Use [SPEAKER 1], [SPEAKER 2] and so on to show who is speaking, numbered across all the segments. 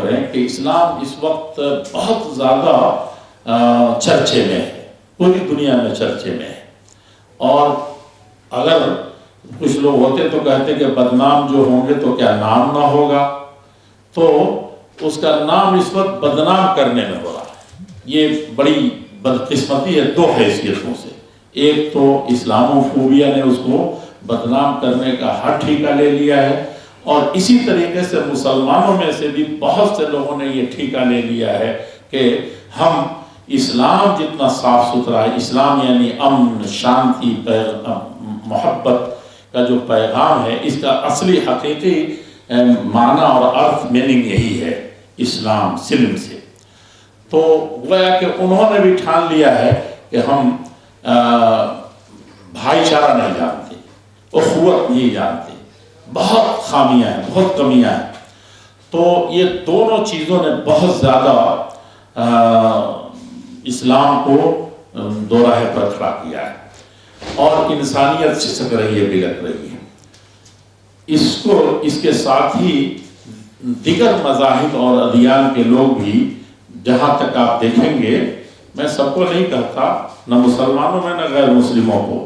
[SPEAKER 1] کریں کہ اسلام اس وقت بہت زیادہ چرچے میں ہے، پوری دنیا میں چرچے میں ہے، اور اگر کچھ لوگ ہوتے تو کہتے کہ بدنام جو ہوں گے تو کیا نام نہ ہوگا، تو اس کا نام اس وقت بدنام کرنے میں ہو رہا ہے۔ یہ بڑی بدقسمتی ہے دو حیثیتوں سے، ایک تو اسلاموفوبیا نے اس کو بدنام کرنے کا ہر ٹھیکہ لے لیا ہے، اور اسی طریقے سے مسلمانوں میں سے بھی بہت سے لوگوں نے یہ ٹھیکہ لے لیا ہے کہ ہم اسلام جتنا صاف ستھرا ہے، اسلام یعنی امن، شانتی، محبت کا جو پیغام ہے، اس کا اصلی حقیقی معنی اور ارتھ میننگ یہی ہے اسلام، سلم سے۔ تو گویا کہ انہوں نے بھی ٹھان لیا ہے کہ ہم بھائی چارہ نہیں جانتے، اخوت نہیں جانتے، بہت خامیاں ہیں، بہت کمیاں ہیں۔ تو یہ دونوں چیزوں نے بہت زیادہ اسلام کو دو راہ پر کھڑا کیا ہے، اور انسانیت سسک رہی ہے، بلک رہی ہے۔ اس کے ساتھ ہی دیگر مذاہب اور ادیان کے لوگ بھی، جہاں تک آپ دیکھیں گے، میں سب کو نہیں کہتا، نہ مسلمانوں میں نہ غیر مسلموں کو،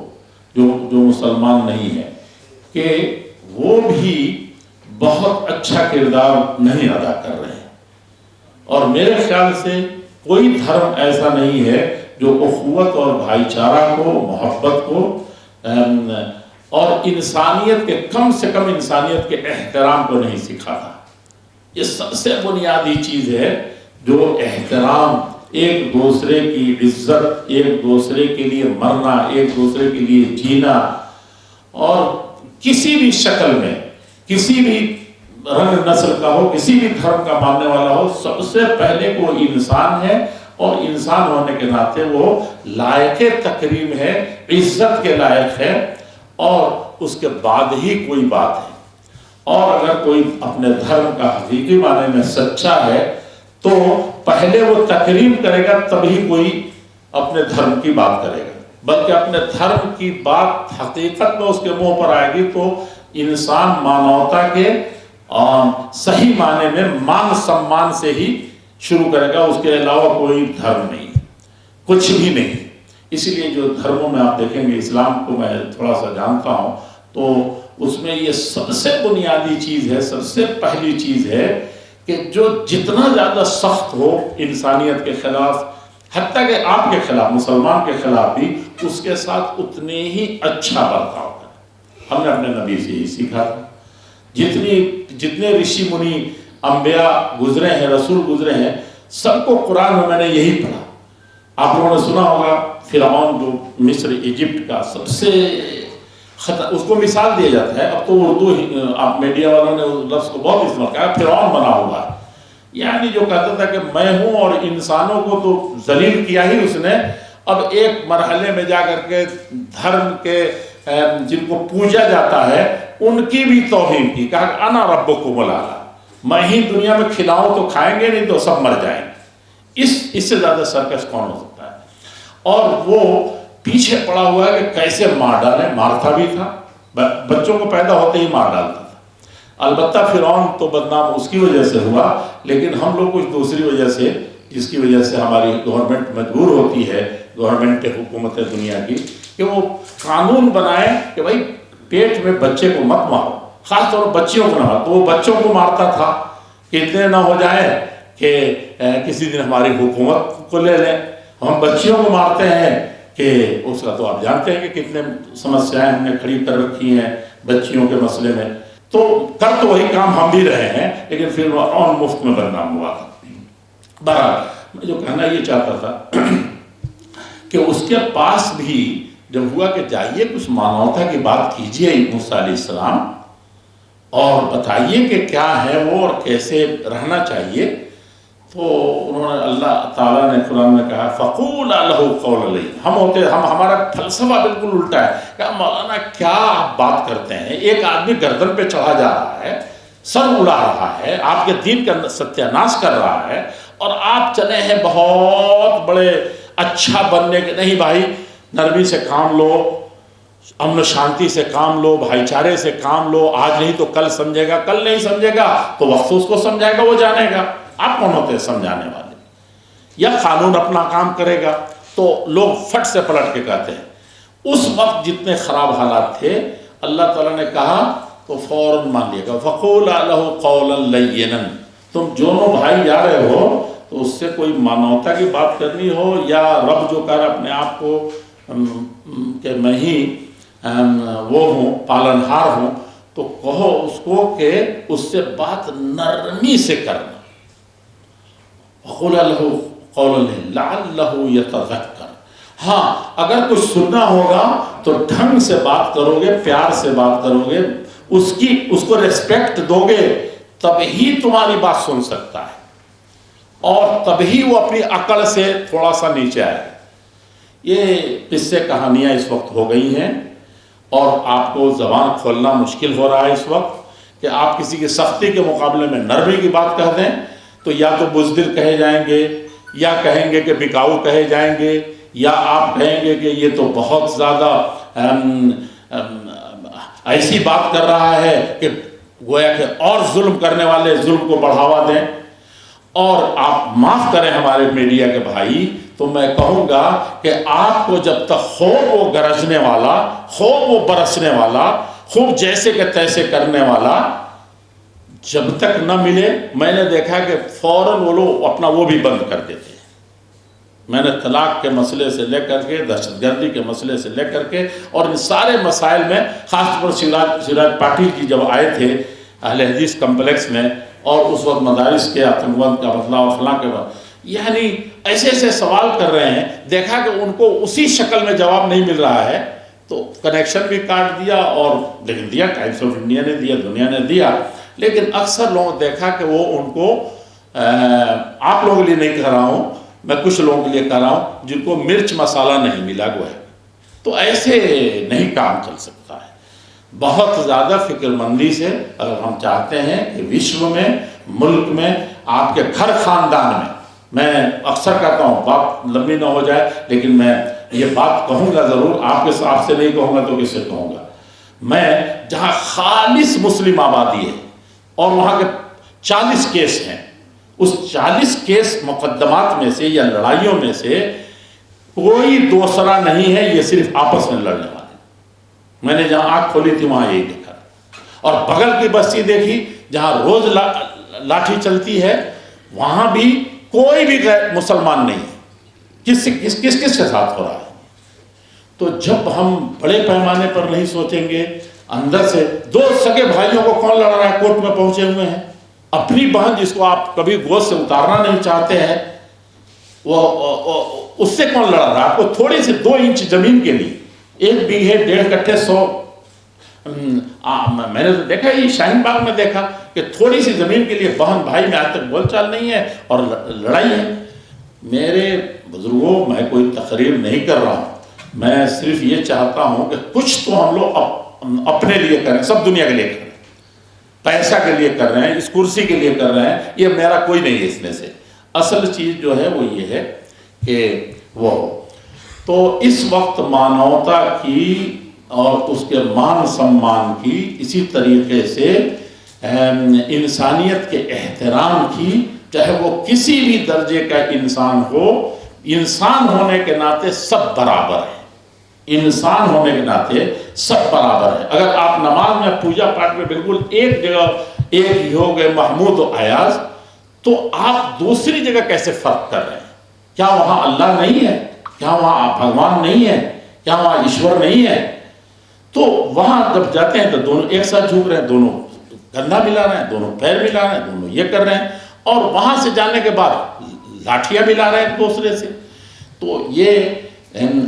[SPEAKER 1] جو مسلمان نہیں ہے، کہ وہ بھی بہت اچھا کردار نہیں ادا کر رہے ہیں۔ اور میرے خیال سے کوئی دھرم ایسا نہیں ہے جو اخوت اور بھائی چارہ کو، محبت کو اور انسانیت کے، کم سے کم انسانیت کے احترام کو نہیں سکھاتا۔ یہ سب سے بنیادی چیز ہے، جو احترام، ایک دوسرے کی عزت، ایک دوسرے کے لیے مرنا، ایک دوسرے کے لیے جینا، اور کسی بھی شکل میں، کسی بھی رنگ نسل کا ہو، کسی بھی دھرم کا ماننے والا ہو، سب سے پہلے وہ انسان ہے، اور انسان ہونے کے ناطے وہ لائق تکریم ہے، عزت کے لائق ہے، اور اس کے بعد ہی کوئی بات ہے۔ اور اگر کوئی اپنے دھرم کا حقیقی معنی میں سچا ہے تو پہلے وہ تکریم کرے گا، تبھی کوئی اپنے دھرم کی بات کرے گا، بلکہ اپنے دھرم کی بات حقیقت میں اس کے منہ پر آئے گی تو انسان مانوتا کے صحیح معنی میں مان سمان سے ہی شروع کرے گا، اس کے علاوہ کوئی دھرم نہیں، کچھ بھی نہیں۔ اسی لیے جو دھرموں میں آپ دیکھیں گے، اسلام کو میں تھوڑا سا جانتا ہوں، تو اس میں یہ سب سے بنیادی چیز ہے، سب سے پہلی چیز ہے کہ جو جتنا زیادہ سخت ہو انسانیت کے خلاف، حتیٰ کہ آپ کے خلاف، مسلمان کے خلاف بھی، اس کے ساتھ اتنے ہی اچھا برتاؤ کریں۔ ہم نے اپنے نبی سے ہی سیکھا تھا۔ جتنے رشی منی، انبیاء گزرے ہیں، رسول گزرے ہیں، سب کو قرآن میں میں نے یہی پڑھا۔ آپ لوگوں نے سنا ہوگا فرعون، جو مصر، ایجپٹ کا سب سے اس کو مثال دیا جاتا ہے، اب تو اردو آپ میڈیا والوں نے اس لفظ کو بہت استعمال کیا، فرعون بنا ہوا ہے، یعنی جو کہتا تھا کہ میں ہوں، اور انسانوں کو تو ذلیل کیا ہی اس نے، اب ایک مرحلے میں جا کر کے دھرم کے جن کو پوجا جاتا ہے ان کی بھی توہین کی، کہا کہ انا ربکم الاعلی، میں ہی دنیا میں کھلاؤں تو کھائیں گے، نہیں تو سب مر جائیں گے۔ اس سے زیادہ سرکش کون ہو سکتا ہے؟ اور وہ پیچھے پڑا ہوا ہے کہ کیسے مار ڈالیں، مارتا بھی تھا، بچوں کو پیدا ہوتے ہی مار ڈالتا تھا۔ البتہ فرعون تو بدنام اس کی وجہ سے ہوا، لیکن ہم لوگ کچھ دوسری وجہ سے، جس کی وجہ سے ہماری گورنمنٹ مجبور ہوتی ہے، گورنمنٹ حکومت دنیا کی، کہ وہ قانون بنائے کہ بھائی پیٹ میں بچے کو مت مارو، خاص طور پر بچیوں کو نہ مارو۔ تو وہ بچوں کو مارتا تھا کہ اتنے نہ ہو جائیں کہ کسی دن ہماری حکومت کو لے لیں، ہم بچیوں کو مارتے ہیں کہ اس کا تو آپ جانتے ہیں کہ کتنے سمسیائیں ہم نے کھڑی کر رکھی ہیں بچیوں کے مسئلے میں۔ تو کر تو وہی کام ہم بھی رہے ہیں، لیکن پھر وہ اور مفت میں بدنام ہوا تھا۔ بہرحال میں جو کہنا یہ چاہتا تھا کہ اس کے پاس بھی جب ہوا کہ جائیے کچھ مانوتا کی بات کیجئے موسیٰ علیہ السلام، اور بتائیے کہ کیا ہے وہ اور کیسے رہنا چاہیے، تو انہوں نے، اللہ تعالیٰ نے قرآن میں کہا فَقُولَا لَهُ قَوْلًا لَّيِّنًا۔ ہمارا فلسفہ بالکل الٹا ہے کہ مولانا کیا آپ بات کرتے ہیں، ایک آدمی گردن پہ چڑھا جا رہا ہے، سر اڑا رہا ہے، آپ کے دین کا ستیہ ناش کر رہا ہے، اور آپ چلے ہیں بہت بڑے اچھا بننے کے۔ نہیں بھائی، نرمی سے کام لو، امن و شانتی سے کام لو، بھائی چارے سے کام لو، آج نہیں تو کل سمجھے گا، کل نہیں سمجھے گا تو وقت اس کو سمجھائے گا، وہ جانے گا۔ آپ کون ہوتے ہیں سمجھانے والے؟ یا قانون اپنا کام کرے گا تو لوگ فٹ سے پلٹ کے کہتے ہیں. اس وقت جتنے خراب حالات تھے اللہ تعالیٰ نے کہا تو فوراً مان لیا گا. فَقُولَا لَهُ قَوْلًا لَيِّنًا. تم دونوں بھائی جا رہے ہو تو اس سے کوئی مانوتا کی بات کرنی ہو یا رب جو کر اپنے آپ کو کہ میں ہی وہ ہوں پالنہار ہوں تو کہو اس کو کہ اس سے بات نرمی سے کرنا. وَقُولَا لَهُ قَوْلًا لَعَلَّهُ يَتَذَكَّرُ. ہاں اگر کچھ سننا ہوگا تو ڈھنگ سے بات کرو گے، پیار سے بات کرو گے، اس کو ریسپیکٹ دو گے تب ہی تمہاری بات سن سکتا ہے اور تب ہی وہ اپنی عقل سے تھوڑا سا نیچے آئے. یہ قصے کہانیاں اس وقت ہو گئی ہیں اور آپ کو زبان کھولنا مشکل ہو رہا ہے اس وقت کہ آپ کسی کی سختی کے مقابلے میں نرمی کی بات کہہ دیں تو یا تو بزدل کہے جائیں گے یا کہیں گے کہ بکاؤ کہے جائیں گے یا آپ کہیں گے کہ یہ تو بہت زیادہ ایسی بات کر رہا ہے کہ گویا کہ اور ظلم کرنے والے ظلم کو بڑھاوا دیں. اور آپ معاف کریں ہمارے میڈیا کے بھائی تو میں کہوں گا کہ آپ کو جب تک خوب وہ گرجنے والا، خوب وہ برسنے والا، خوب جیسے کہ تیسے کرنے والا جب تک نہ ملے، میں نے دیکھا کہ فوراً وہ لوگ اپنا وہ بھی بند کر دیتے ہیں. میں نے طلاق کے مسئلے سے لے کر کے دہشت گردی کے مسئلے سے لے کر کے اور ان سارے مسائل میں خاص طور پر سراج پاٹل جی جب آئے تھے اہل حدیث کمپلیکس میں اور اس وقت مدارس کے آتنکواد کا بدلاؤ فلاں کے بعد یعنی ایسے ایسے سوال کر رہے ہیں، دیکھا کہ ان کو اسی شکل میں جواب نہیں مل رہا ہے تو کنیکشن بھی کاٹ دیا اور لیکن دیا، ٹائمز آف انڈیا نے دیا، دنیا نے دیا. لیکن اکثر لوگوں دیکھا کہ وہ ان کو آپ لوگوں کے لیے نہیں کہہ رہا ہوں، میں کچھ لوگوں کے لیے کہہ رہا ہوں جن کو مرچ مسالہ نہیں ملا ہوا ہے. تو ایسے نہیں کام چل سکتا ہے. بہت زیادہ فکر مندی سے اگر ہم چاہتے ہیں کہ وشو میں، ملک میں، آپ کے گھر خاندان میں اکثر کہتا ہوں بات لمبی نہ ہو جائے لیکن میں یہ بات کہوں گا ضرور، آپ سے نہیں کہوں گا تو کس سے کہوں گا. میں جہاں خالص مسلم آبادی ہے اور وہاں کے 40 کیس ہیں، اس 40 کیس مقدمات میں سے یا لڑائیوں میں سے کوئی دوسرا نہیں ہے، یہ صرف آپس میں لڑنے والے. میں نے جہاں آنکھ کھولی تھی وہاں یہی دیکھا اور بغل کی بستی دیکھی جہاں روز لاٹھی چلتی ہے وہاں بھی کوئی بھی غیر مسلمان نہیں ہے. کس کے ساتھ ہو رہا ہے؟ تو جب ہم بڑے پیمانے پر نہیں سوچیں گے، اندر سے دو سگے بھائیوں کو کون لڑ رہا ہے کورٹ میں پہنچے ہوئے ہیں، اپنی بہن جس کو آپ کبھی گود سے اتارنا نہیں چاہتے ہیں وہ اس سے کون لڑ رہا ہے؟ آپ کو تھوڑی سی 2 انچ زمین کے لیے 1 بیگھے 1.5 کٹھے 100 میں نے تو دیکھا یہ شاہین باغ میں دیکھا کہ تھوڑی سی زمین کے لیے بہن بھائی میں آج تک بول چال نہیں ہے اور لڑائی ہے. میرے بزرگوں میں کوئی تقریر نہیں کر رہا ہوں، میں صرف یہ چاہتا ہوں کہ کچھ تو ہم لوگ اپنے لیے کریں، سب دنیا کے لیے کریں، پیسہ کے لیے کر رہے ہیں، اس کرسی کے لیے کر رہے ہیں، یہ میرا کوئی نہیں ہے اس میں سے. اصل چیز جو ہے وہ یہ ہے کہ وہ تو اس وقت مانوتا کی اور اس کے مان سمان کی، اسی طریقے سے انسانیت کے احترام کی، چاہے وہ کسی بھی درجے کا انسان ہو، انسان ہونے کے ناطے سب برابر ہیں. انسان ہونے کے ناطے سب برابر ہے. اگر آپ نماز میں پوجا پاٹ میں بالکل ایک جگہ ایک ہی ہو گئے محمود و ایاز تو آپ دوسری جگہ کیسے فرق کر رہے ہیں؟ کیا وہاں اللہ نہیں ہے؟ کیا وہاں بھگوان نہیں ہے؟ کیا وہاں ایشور نہیں ہے؟ تو وہاں جب جاتے ہیں تو دونوں ایک ساتھ جھوک رہے ہیں، دونوں کندھا ملا رہے ہیں، دونوں پیر ملا رہے ہیں، دونوں یہ کر رہے ہیں اور وہاں سے جانے کے بعد لاٹھیاں ملا رہے ہیں ایک دوسرے سے. تو یہ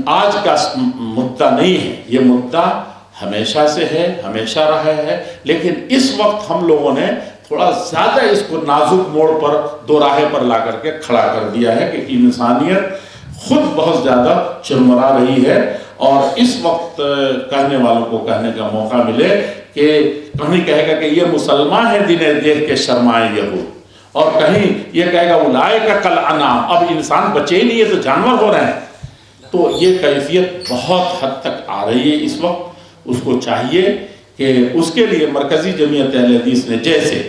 [SPEAKER 1] آج کا مدعا نہیں ہے، یہ مدعا ہمیشہ سے ہے، ہمیشہ رہا ہے. لیکن اس وقت ہم لوگوں نے تھوڑا زیادہ اس کو نازک موڑ پر، دو راہے پر لا کر کے کھڑا کر دیا ہے کہ انسانیت خود بہت زیادہ چرمرا رہی ہے. اور اس وقت کہنے والوں کو کہنے کا موقع ملے کہ کہیں کہے گا کہ یہ مسلمان ہے دنیں دیکھ کے شرمائے یہود، اور کہیں یہ کہے گا اولئک کالانعام، اب انسان بچے ہی نہیں ہے تو جانور ہو رہے ہیں. تو یہ کیفیت بہت حد تک آ رہی ہے اس وقت. اس کو چاہیے کہ اس کے لیے مرکزی جمعیت اہل حدیث نے جیسے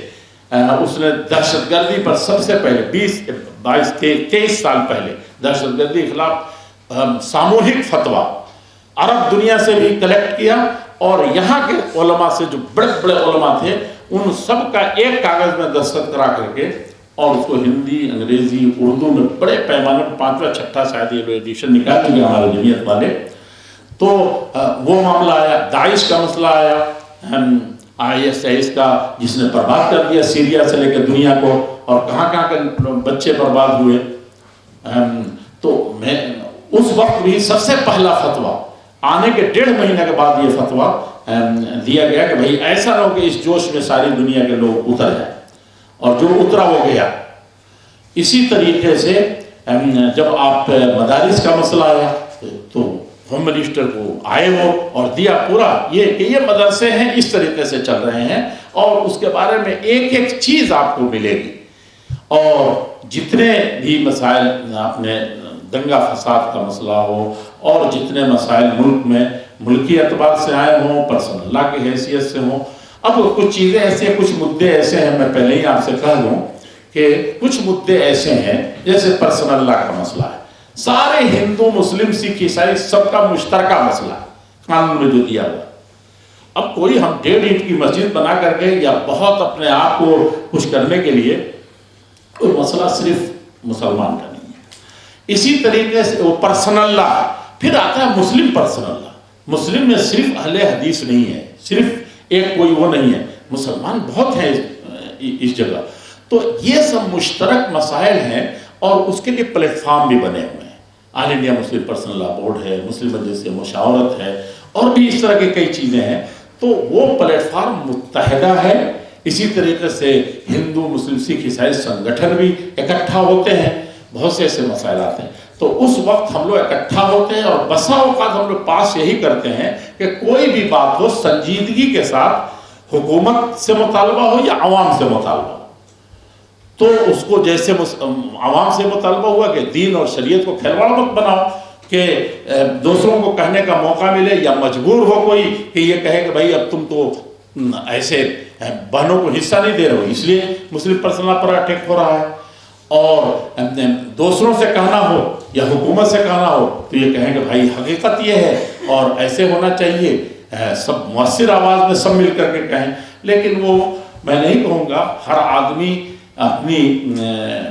[SPEAKER 1] اس نے دہشت گردی پر سب سے پہلے 23 سال پہلے دہشت گردی کے خلاف ساموہک فتویٰ عرب دنیا سے بھی کلیکٹ کیا، اور یہاں کے علماء سے جو بڑے بڑے علماء تھے ان سب کا ایک کاغذ میں دستخط کرا کر کے، اور اس کو ہندی، انگریزی، اردو میں بڑے پیمانے پر 5واں 6واں شاید یہ ایڈیشن نکال چکے ہمارے جمعیت والے. تو وہ معاملہ آیا، داعش کا مسئلہ آیا، ISIS کا جس نے برباد کر دیا سیریا سے لے کے دنیا کو، اور کہاں کہاں کے بچے برباد ہوئے. تو میں اس وقت بھی سب سے پہلا فتویٰ آنے کے 1.5 مہینے کے بعد یہ فتویٰ دیا گیا کہ بھائی ایسا نہ ہو کہ اس جوش میں ساری دنیا کے لوگ اتر جائیں، اور جو اترا وہ گیا. اسی طریقے سے جب آپ مدارس کا مسئلہ آیا تو ہوم منسٹر کو آئے وہ اور دیا پورا یہ کہ یہ مدرسے ہیں اس طریقے سے چل رہے ہیں، اور اس کے بارے میں ایک ایک چیز آپ کو ملے گی. اور جتنے بھی مسائل اپنے دنگا فساد کا مسئلہ ہو، اور جتنے مسائل ملک میں ملکی اعتبار سے آئے ہوں، پرسنل لا کی حیثیت سے ہوں. اب کچھ چیزیں ایسے، کچھ مدعے ایسے ہیں، میں پہلے ہی آپ سے کہہ دوں کہ کچھ مدعے ایسے ہیں جیسے پرسنل لا کا مسئلہ ہے، سارے ہندو، مسلم، سکھ، عیسائی سب کا مشترکہ مسئلہ ہے قانون میں جو دیا ہوا. اب کوئی ہم 1.5 اینٹ کی مسجد بنا کر کے یا بہت اپنے آپ کو کچھ کرنے کے لیے، وہ مسئلہ صرف مسلمان کا نہیں ہے. اسی طریقے سے وہ پرسنل لا، پھر آتا ہے مسلم پرسنل لا. مسلم میں صرف اہل حدیث نہیں ہے، صرف ایک کوئی وہ نہیں ہے، مسلمان بہت ہیں اس جگہ. تو یہ سب مشترک مسائل ہیں، اور اس کے لیے پلیٹ فارم بھی بنے ہوئے ہیں. آل انڈیا مسلم پرسنل لا بورڈ ہے، مسلم مجلس مشاورت ہے، اور بھی اس طرح کی کئی چیزیں ہیں. تو وہ پلیٹ فارم متحدہ ہے. اسی طریقے سے ہندو، مسلم، سکھ، عیسائی سنگٹھن بھی اکٹھا ہوتے ہیں، بہت سے ایسے مسائل آتے ہیں. تو اس وقت ہم لوگ اکٹھا ہوتے ہیں، اور بسا اوقات ہم لوگ پاس یہی کرتے ہیں کہ کوئی بھی بات ہو سنجیدگی کے ساتھ، حکومت سے مطالبہ ہو یا عوام سے مطالبہ ہو، تو اس کو جیسے عوام سے مطالبہ ہوا کہ دین اور شریعت کو کھلواڑ مت بناؤ، کہ دوسروں کو کہنے کا موقع ملے، یا مجبور ہو کوئی کہ یہ کہے کہ بھائی اب تم تو ایسے بہنوں کو حصہ نہیں دے رہے ہو، اس لیے مسلم پرسنل پر اٹیک ہو رہا ہے. اور دوسروں سے کہنا ہو یا حکومت سے کہنا ہو تو یہ کہیں کہ بھائی حقیقت یہ ہے اور ایسے ہونا چاہیے، سب مؤثر آواز میں سب مل کر کے کہیں. لیکن وہ میں نہیں کہوں گا، ہر آدمی اپنی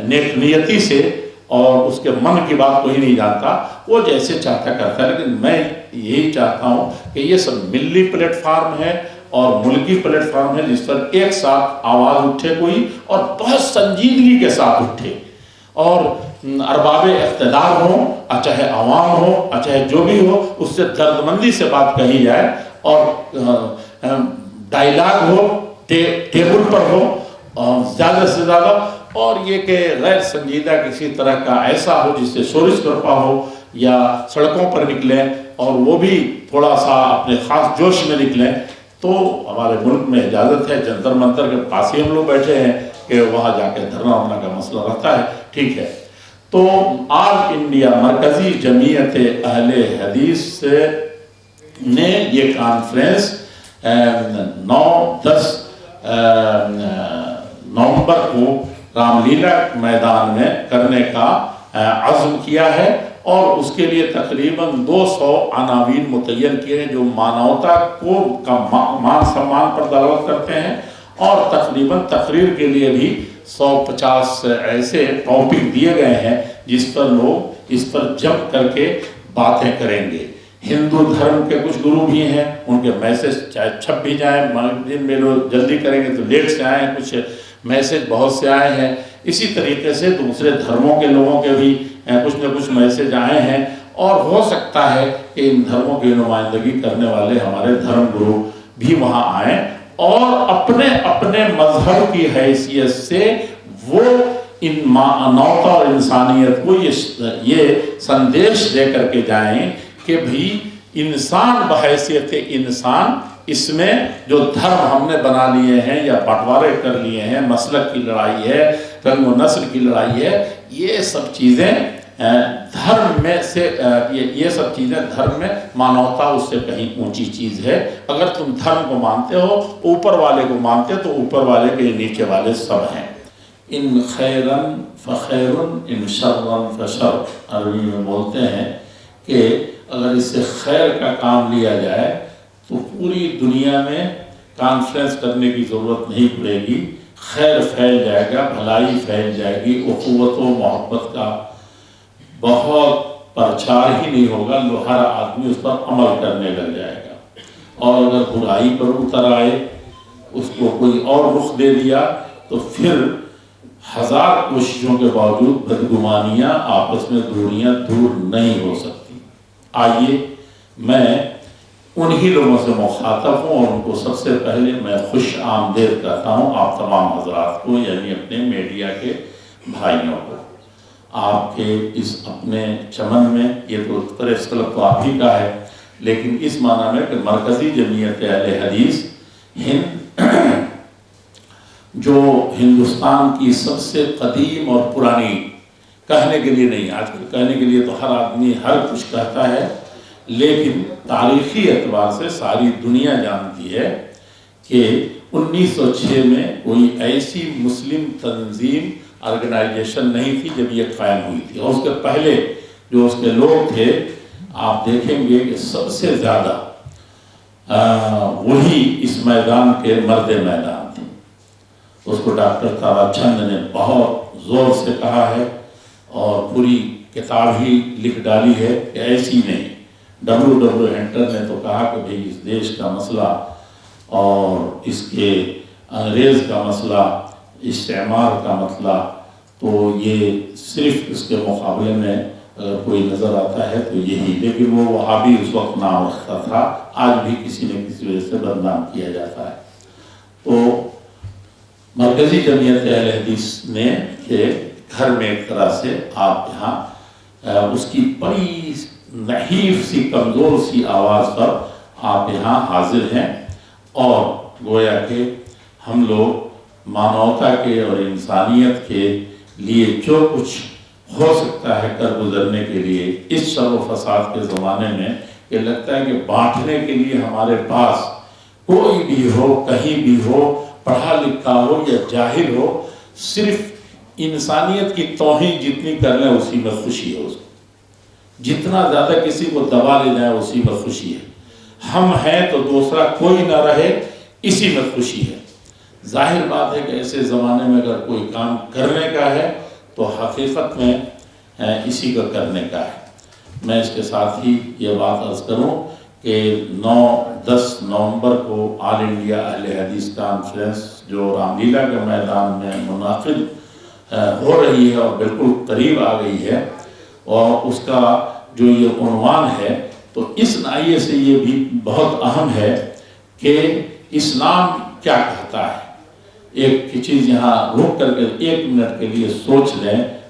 [SPEAKER 1] نیک نیتی سے اور اس کے من کی بات کو ہی نہیں جانتا، وہ جیسے چاہتا کرتا ہے. لیکن میں یہی چاہتا ہوں کہ یہ سب ملی پلیٹ فارم ہے اور ملکی پلیٹ فارم ہے، جس پر ایک ساتھ آواز اٹھے کوئی، اور بہت سنجیدگی کے ساتھ اٹھے، اور ارباب اقتدار ہوں، چاہے عوام ہو، چاہے جو بھی ہو، اس سے دردمندی سے بات کہی جائے، اور ڈائیلاگ ہو، ٹیبل پر ہو زیادہ سے زیادہ. اور یہ کہ غیر سنجیدہ کسی طرح کا ایسا ہو جس سے شورش برپا ہو، یا سڑکوں پر نکلیں اور وہ بھی تھوڑا سا اپنے خاص جوش میں نکلیں، تو ہمارے ملک میں اجازت ہے. جنتر منتر کے پاس ہی ہم لوگ بیٹھے ہیں کہ وہاں جا کے دھرنا ورنا کا مسئلہ رہتا ہے، ٹھیک ہے. تو آل انڈیا مرکزی جمعیت اہل حدیث نے یہ کانفرنس 9-10 نومبر کو رام لیلا میدان میں کرنے کا عزم کیا ہے، اور اس کے لیے تقریباً 200 عناوین متعین کیے ہیں جو مانوتا کو مان سمان پر دعوت کرتے ہیں، اور تقریباً تقریر کے لیے بھی 150 ایسے ٹاپک دیے گئے ہیں جس پر لوگ اس پر جم کر کے باتیں کریں گے. ہندو دھرم کے کچھ گرو بھی ہیں، ان کے میسیج چاہے چھپ بھی جائیں، جن میں لوگ جلدی کریں گے تو لیٹ سے آئیں، کچھ میسیج بہت سے آئے ہیں. اسی طریقے سے دوسرے دھرموں کے لوگوں کے بھی کچھ نہ کچھ میسیج آئے ہیں، اور ہو سکتا ہے کہ ان دھرموں کی نمائندگی کرنے والے ہمارے دھرم گرو بھی وہاں آئیں، اور اپنے اپنے مذہب کی حیثیت سے وہ ان مانوتا اور انسانیت کو یہ سندیش دے کر کے جائیں کہ بھی انسان بحیثیت انسان، اس میں جو دھرم ہم نے بنا لیے ہیں یا بٹوارے کر لیے ہیں، مسلک کی لڑائی ہے، رنگ و نسل کی لڑائی ہے، یہ سب چیزیں دھرم میں سے یہ سب چیزیں دھرم میں مانوتا اس سے کہیں اونچی چیز ہے۔ اگر تم دھرم کو مانتے ہو، اوپر والے کو مانتے تو اوپر والے کے نیچے والے سب ہیں۔ ان خیرن فخیرن ان شرن فشر، عربی میں بولتے ہیں کہ اگر اس سے خیر کا کام لیا جائے تو پوری دنیا میں کانفرنس کرنے کی ضرورت نہیں پڑے گی، خیر پھیل جائے گا، بھلائی پھیل جائے گی، اخوت و محبت کا بہت پرچار ہی نہیں ہوگا، ہر آدمی اس پر عمل کرنے لگ جائے گا۔ اور اگر برائی پر اتر آئے، اس کو کوئی اور رخ دے دیا، تو پھر ہزار کوششوں کے باوجود بدگمانیاں، آپس میں دوریاں دور نہیں ہو سکتی۔ آئیے میں انہی لوگوں سے مخاطب ہوں، اور ان کو سب سے پہلے میں خوش آمدید کہتا ہوں آپ تمام حضرات کو، یعنی اپنے میڈیا کے بھائیوں کو۔ آپ کے اس اپنے چمن میں، یہ تو پریس کلب تو آپ ہی کا ہے، لیکن اس معنی میں کہ مرکزی جمعیت اہل حدیث ہند جو ہندوستان کی سب سے قدیم اور پرانی، کہنے کے لیے نہیں، آج کل کہنے کے لیے تو ہر آدمی ہر کچھ کہتا ہے، لیکن تاریخی اعتبار سے ساری دنیا جانتی ہے کہ 1906 میں کوئی ایسی مسلم تنظیم آرگنائزیشن نہیں تھی جب یہ قائم ہوئی تھی، اور اس کے پہلے جو اس کے لوگ تھے آپ دیکھیں گے کہ سب سے زیادہ وہی اس میدان کے مرد میدان تھے۔ اس کو ڈاکٹر تارا چند نے بہت زور سے کہا ہے اور پوری کتاب ہی لکھ ڈالی ہے کہ ایسی نہیں۔ ڈبلو ہنٹر نے تو کہا کہ بھئی اس دیش کا مسئلہ اور اس کے انگریز کا مسئلہ، استعمار کا مسئلہ، تو یہ صرف اس کے مقابلے میں اگر کوئی نظر آتا ہے تو یہی، لیکن وہ وہابی اس وقت نام رکھتا تھا، آج بھی کسی نہ کسی وجہ سے بدنام کیا جاتا ہے۔ تو مرکزی جمعیت اہل حدیث نے کہ گھر میں ایک طرح سے آپ یہاں اس کی بڑی نحیف سی کمزور سی آواز پر آپ یہاں حاضر ہیں، اور گویا کہ ہم لوگ مانوتا کے اور انسانیت کے لیے جو کچھ ہو سکتا ہے کر گزرنے کے لیے اس شر و فساد کے زمانے میں، یہ لگتا ہے کہ بانٹنے کے لیے ہمارے پاس کوئی بھی ہو، کہیں بھی ہو، پڑھا لکھا ہو یا جاہل ہو، صرف انسانیت کی توہین جتنی کر لیں اسی میں خوشی ہے، جتنا زیادہ کسی کو دبا لے جائے اسی میں خوشی ہے، ہم ہیں تو دوسرا کوئی نہ رہے اسی میں خوشی ہے۔ ظاہر بات ہے کہ ایسے زمانے میں اگر کوئی کام کرنے کا ہے تو حقیقت میں اسی کا کرنے کا ہے۔ میں اس کے ساتھ ہی یہ بات عرض کروں کہ 9-10 نومبر کو آل انڈیا اہل حدیث کانفرنس جو رام لیلا کے میدان میں منعقد ہو رہی ہے اور بالکل قریب آ گئی ہے، اور اس کا جو یہ عنوان ہے، تو اس ناحیے سے یہ بھی بہت اہم ہے کہ اسلام کیا کہتا ہے۔ ایک چیز یہاں رک کر کے 1 منٹ کے لیے سوچ لیں،